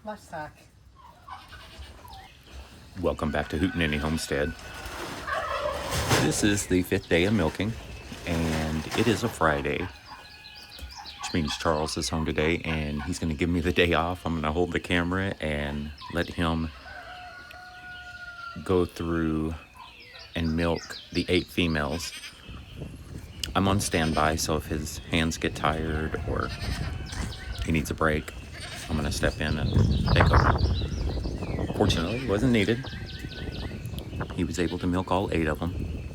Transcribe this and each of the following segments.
Livestock. Welcome back to Hootin Nanny Homestead. This is the 5th day of milking, and it is a Friday, which means Charles is home today, and he's going to give me the day off. I'm going to hold the camera and let him go through and milk the 8 females. I'm on standby, so if his hands get tired or he needs a break, I'm going to step in and take over. Fortunately, it wasn't needed. He was able to milk all 8 of them.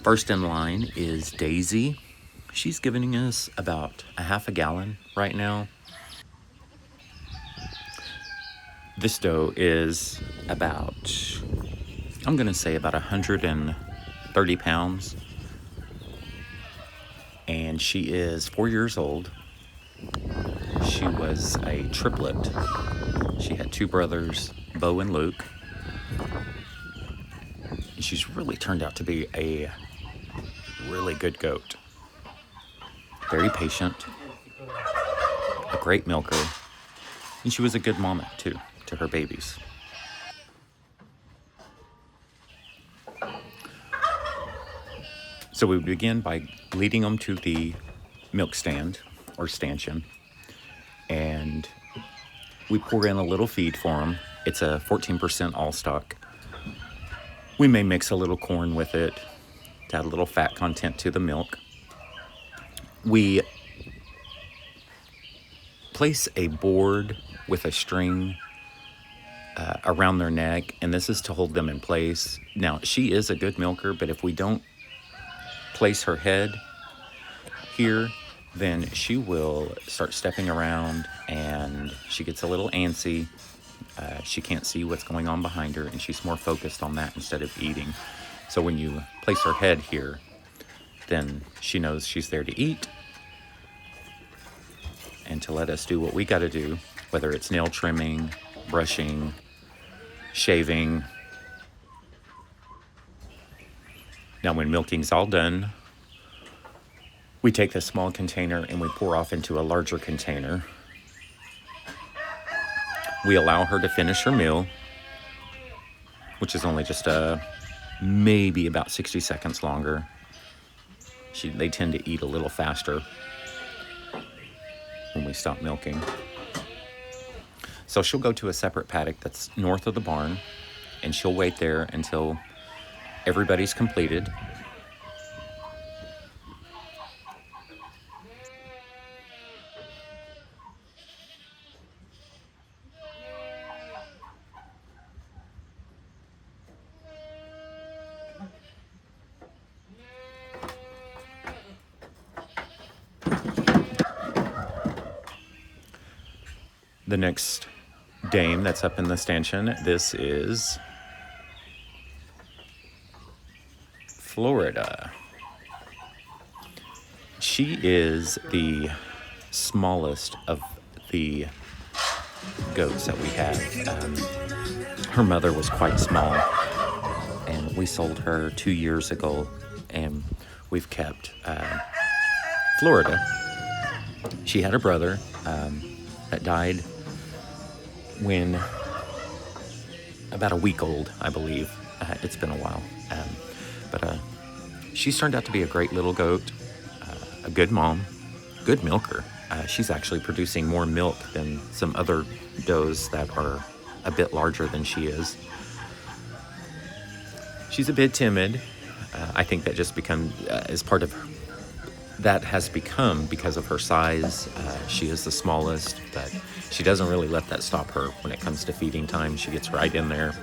First in line is Daisy. She's giving us about a half a gallon right now. This doe is about, I'm going to say about 130 pounds. And she is 4 years old. She was a triplet. She had 2 brothers, Bo and Luke. And she's really turned out to be a really good goat. Very patient, a great milker, and she was a good mama too to her babies. So we begin by leading them to the milk stand or stanchion, and we pour in a little feed for them. It's a 14% all stock. We may mix a little corn with it to add a little fat content to the milk. We place a board with a string around their neck, and this is to hold them in place. Now, she is a good milker, but if we don't place her head here, then she will start stepping around and she gets a little antsy. She can't see what's going on behind her, and she's more focused on that instead of eating. So when you place her head here, then she knows she's there to eat and to let us do what we got to do, whether it's nail trimming, brushing, shaving. Now when milking's all done, we take this small container and we pour off into a larger container. We allow her to finish her meal, which is only just maybe about 60 seconds longer. They tend to eat a little faster when we stop milking. So she'll go to a separate paddock that's north of the barn, and she'll wait there until everybody's completed. The next dame that's up in the stanchion, this is Florida. She is the smallest of the goats that we have. Her mother was quite small, and we sold her 2 years ago, and we've kept Florida. She had a brother that died when about a week old, I believe. It's been a while. But she's turned out to be a great little goat, a good mom, good milker. She's actually producing more milk than some other does that are a bit larger than she is. She's a bit timid. I think that just as part of that has become because of her size. She is the smallest, but she doesn't really let that stop her when it comes to feeding time. She gets right in there.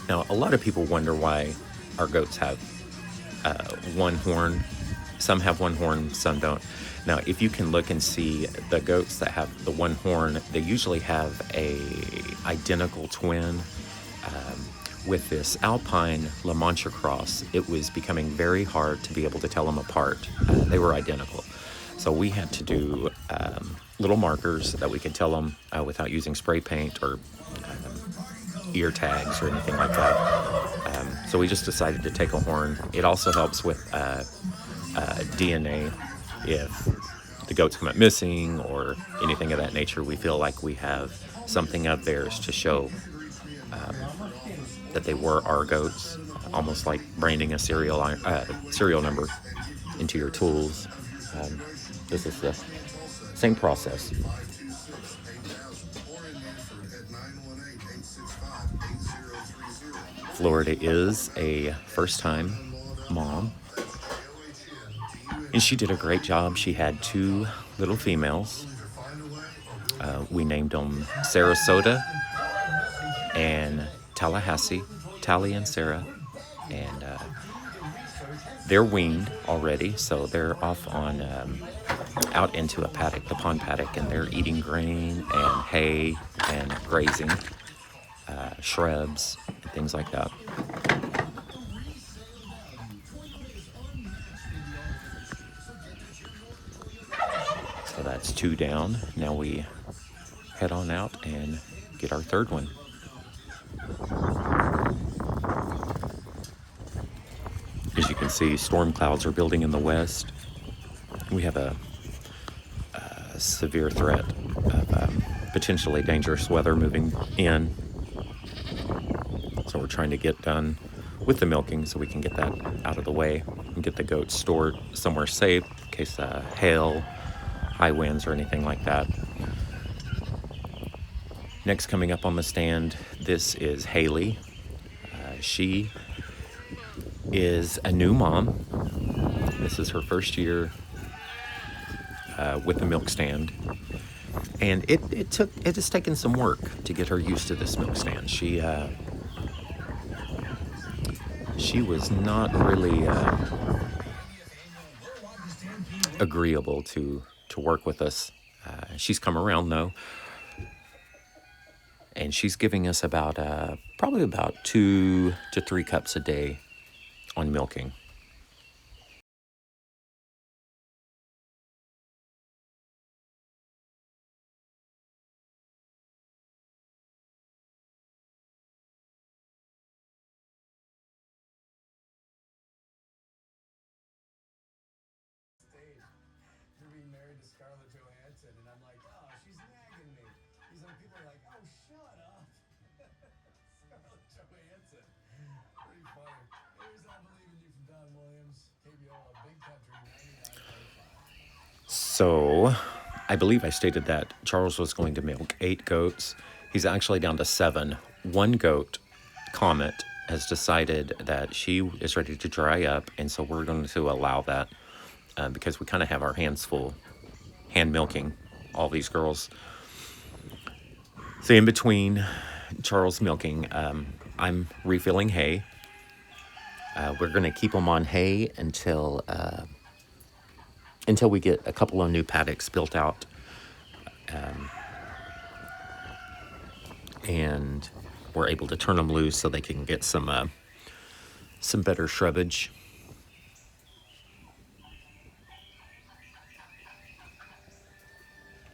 Now, a lot of people wonder why our goats have one horn. Some have one horn, some don't. Now, if you can look and see the goats that have the one horn, they usually have a identical twin. With this Alpine La Mancha cross, it was becoming very hard to be able to tell them apart. They were identical. So we had to do little markers that we could tell them without using spray paint or ear tags or anything like that. So we just decided to take a horn. It also helps with DNA if the goats come up missing or anything of that nature, we feel like we have something of theirs to show that they were our goats, almost like branding a serial number into your tools. This is the same process. Florida is a first-time mom, and she did a great job. She had 2 little females. We named them Sarasota and Tallahassee, Tally and Sarah, and they're weaned already, so they're off on out into a paddock, the pond paddock, and they're eating grain and hay and grazing, shrubs, and things like that. So that's 2 down. Now we head on out and get our 3rd one. As you can see, storm clouds are building in the west. We have a severe threat of potentially dangerous weather moving in. So we're trying to get done with the milking so we can get that out of the way and get the goats stored somewhere safe in case hail, high winds, or anything like that. Next, coming up on the stand, this is Haley. She is a new mom. This is her first year with the milk stand, and it has taken some work to get her used to this milk stand. She was not really agreeable to work with us. She's come around though, and she's giving us about probably about 2 to 3 cups a day on milking. To be married to Scarlett Johansson, and I'm like, oh, she's nagging me. People are like, oh, shut up. Scarlett Johansson. Pretty funny. Here's I Believe in You from Don Williams. KBO, Big Country 99.5. So I believe I stated that Charles was going to milk 8 goats. He's actually down to 7. One goat, Comet, has decided that she is ready to dry up, and so we're going to allow that because we kind of have our hands full hand milking all these girls. So in between Charles milking, I'm refilling hay. We're going to keep them on hay until we get a couple of new paddocks built out. And we're able to turn them loose so they can get some better shrubbage.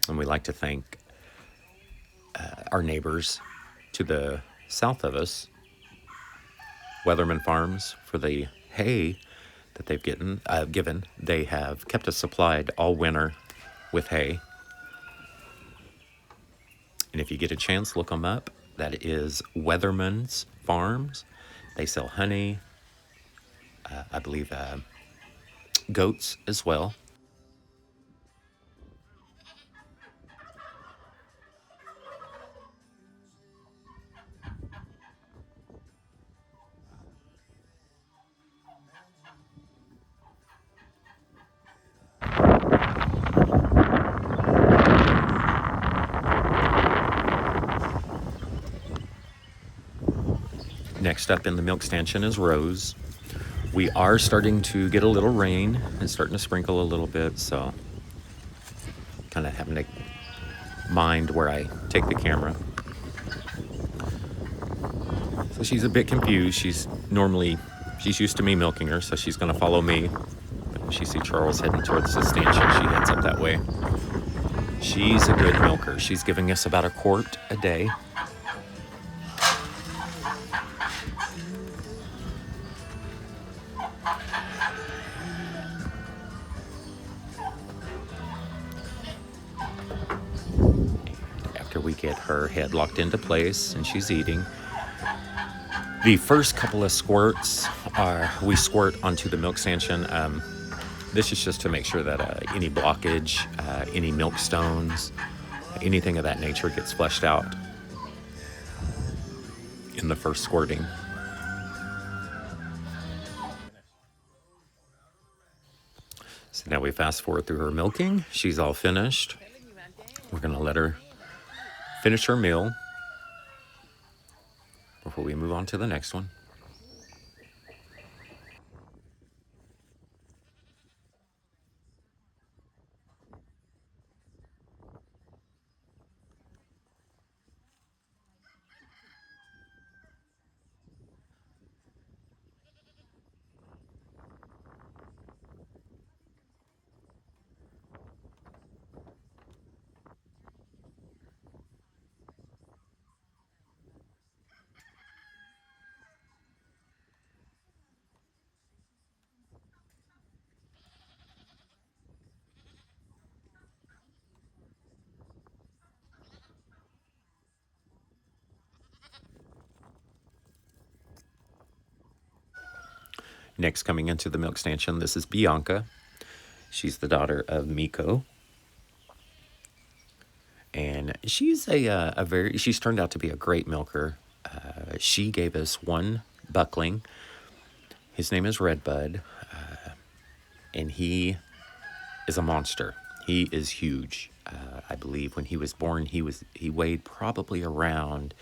And we like to thank our neighbors to the south of us, Weatherman Farms, for the hay that they've given. They have kept us supplied all winter with hay. And if you get a chance, look them up. That is Weatherman's Farms. They sell honey, I believe goats as well. Next up in the milk stanchion is Rose. We are starting to get a little rain. It's starting to sprinkle a little bit, so kind of having to mind where I take the camera. So she's a bit confused. She's used to me milking her, so she's going to follow me. But when she sees Charles heading towards the stanchion, she heads up that way. She's a good milker. She's giving us about a quart a day. after we get her head locked into place and she's eating. The first couple of squirts we squirt onto the milk stanchion. This is just to make sure that any blockage, any milk stones, anything of that nature gets flushed out in the first squirting. So now we fast forward through her milking. She's all finished. We're going to let her finish her meal before we move on to the next one. Next, coming into the milk stanchion, this is Bianca. She's the daughter of Miko. And she's she's turned out to be a great milker. She gave us one buckling. His name is Redbud. And he is a monster. He is huge. I believe when he was born, he weighed probably around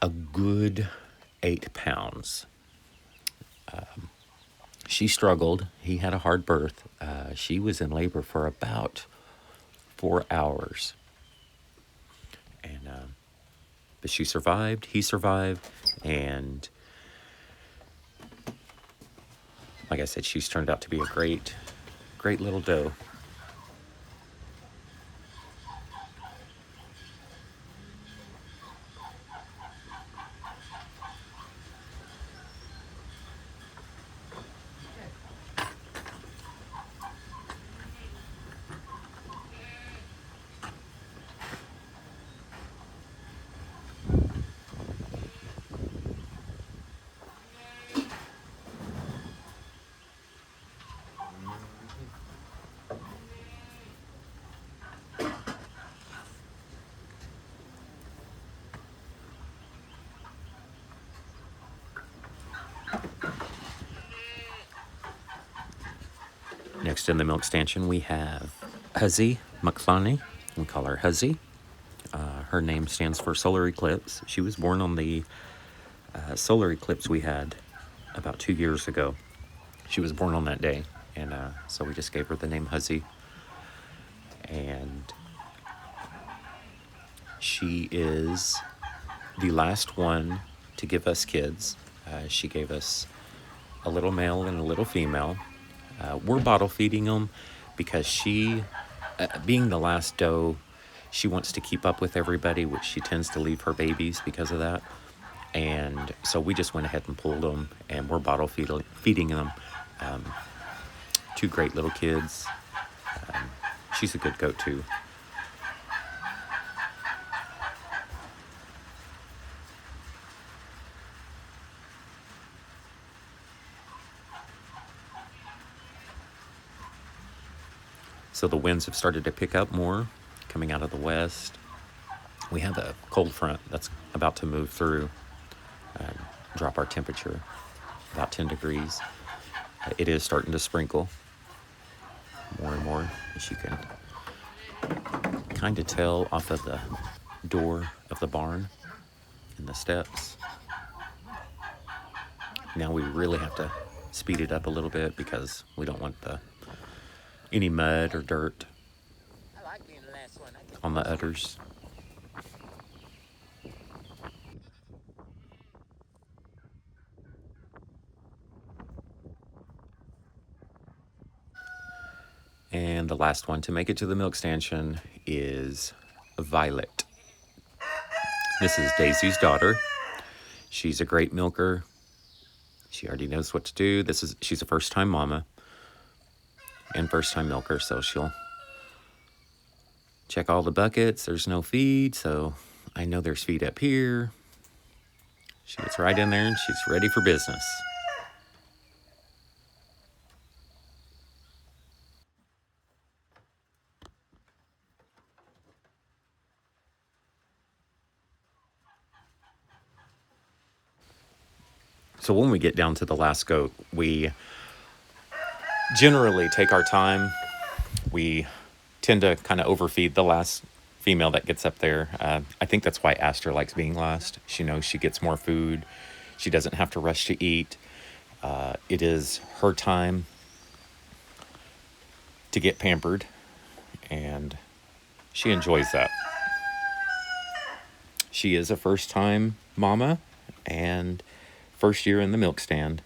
a good 8 pounds. She struggled. He had a hard birth. She was in labor for about 4 hours. And but she survived. He survived. And like I said, she's turned out to be a great little doe. Next in the milk stanchion, we have Huzzy McClany. We call her Huzzy. Her name stands for solar eclipse. She was born on the solar eclipse we had about 2 years ago. She was born on that day, and so we just gave her the name Huzzy. And she is the last one to give us kids. She gave us a little male and a little female. We're bottle feeding them because she, being the last doe, she wants to keep up with everybody, which she tends to leave her babies because of that. And so we just went ahead and pulled them, and we're bottle feeding them. 2 great little kids. She's a good goat too. So the winds have started to pick up more, coming out of the west. We have a cold front that's about to move through and drop our temperature about 10 degrees. It is starting to sprinkle more and more, as you can kind of tell off of the door of the barn and the steps. Now we really have to speed it up a little bit because we don't want any mud or dirt on the udders. And the last one to make it to the milk stanchion is Violet. This is Daisy's daughter. She's a great milker. She already knows what to do. She's a first-time mama and first-time milker, so Check all the buckets. There's no feed, so I know there's feed up here. She gets right in there and she's ready for business. So when we get down to the last goat, we generally take our time. We tend to kind of overfeed the last female that gets up there. I think that's why Aster likes being last. She knows she gets more food. She doesn't have to rush to eat. It is her time to get pampered, and she enjoys that. She is a first-time mama and first year in the milk stand.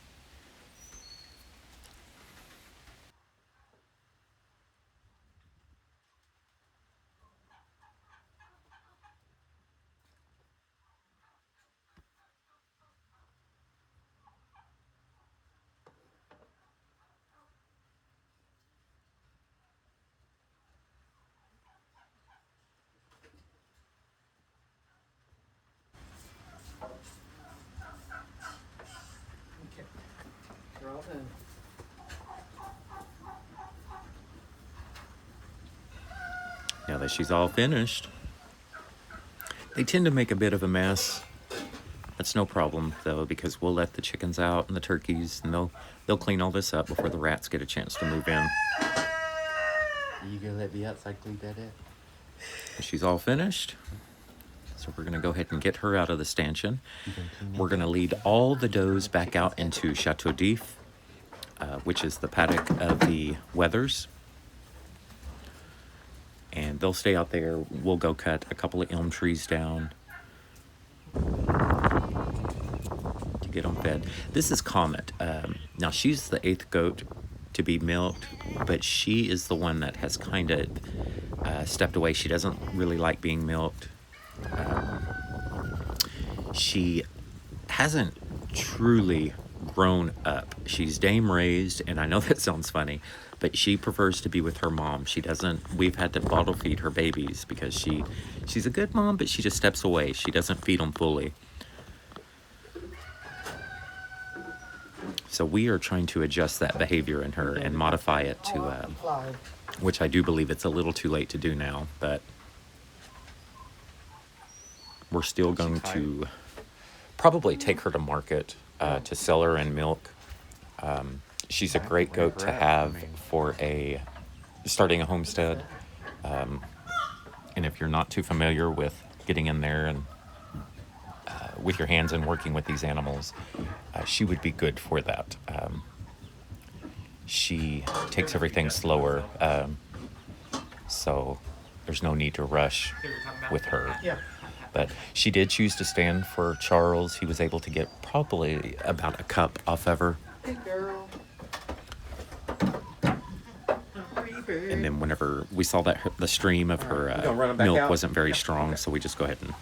Okay. They're all done. Now that she's all finished, they tend to make a bit of a mess. That's no problem though, because we'll let the chickens out and the turkeys, and they'll clean all this up before the rats get a chance to move in. Are you gonna let me outside clean that up? She's all finished, so we're gonna go ahead and get her out of the stanchion. We're gonna lead all the does back out into Chateau d'If, which is the paddock of the Weathers. And they'll stay out there. We'll go cut a couple of elm trees down to get them fed. This is Comet. Now, she's the 8th goat to be milked, but she is the one that has kind of stepped away. She doesn't really like being milked. She hasn't truly grown up. She's dame raised, and I know that sounds funny, but she prefers to be with her mom. She doesn't, we've had to bottle feed her babies because she's a good mom, but she just steps away. She doesn't feed them fully. So we are trying to adjust that behavior in her and modify it to, which I do believe it's a little too late to do now, but we're still going to probably take her to market to sell her in milk. She's a great goat to have for starting a homestead. And if you're not too familiar with getting in there and with your hands and working with these animals, she would be good for that. She takes everything slower, so there's no need to rush with her. But she did choose to stand for Charles. He was able to get probably about a cup off of her. Hey, girl. And then whenever we saw that the stream of her milk wasn't very strong, so we just go ahead and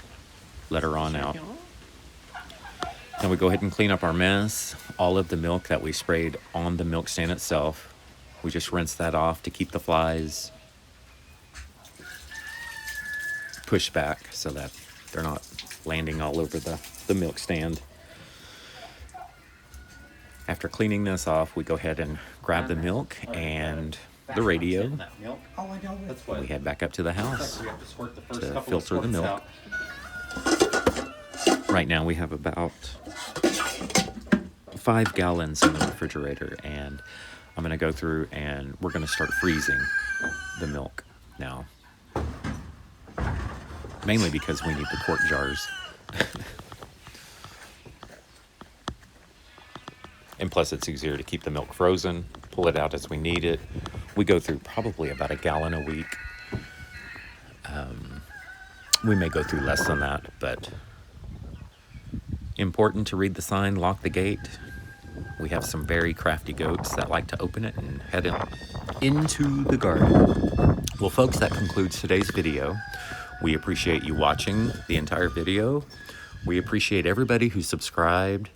let her on out. Then we go ahead and clean up our mess. All of the milk that we sprayed on the milk stand itself, we just rinse that off to keep the flies pushed back so that they're not landing all over the milk stand. After cleaning this off, we go ahead and grab the milk and the radio. We head back up to the house to filter the milk. Right now we have about 5 gallons in the refrigerator, and I'm gonna go through and we're gonna start freezing the milk now. Mainly because we need the quart jars. And plus it's easier to keep the milk frozen, pull it out as we need it. We go through probably about 1 gallon a week. We may go through less than that, but important to read the sign, lock the gate. We have some very crafty goats that like to open it and head into the garden. Well, folks, that concludes today's video. We appreciate you watching the entire video. We appreciate everybody who subscribed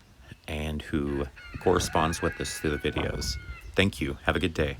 and who corresponds with us through the videos. Thank you. Have a good day.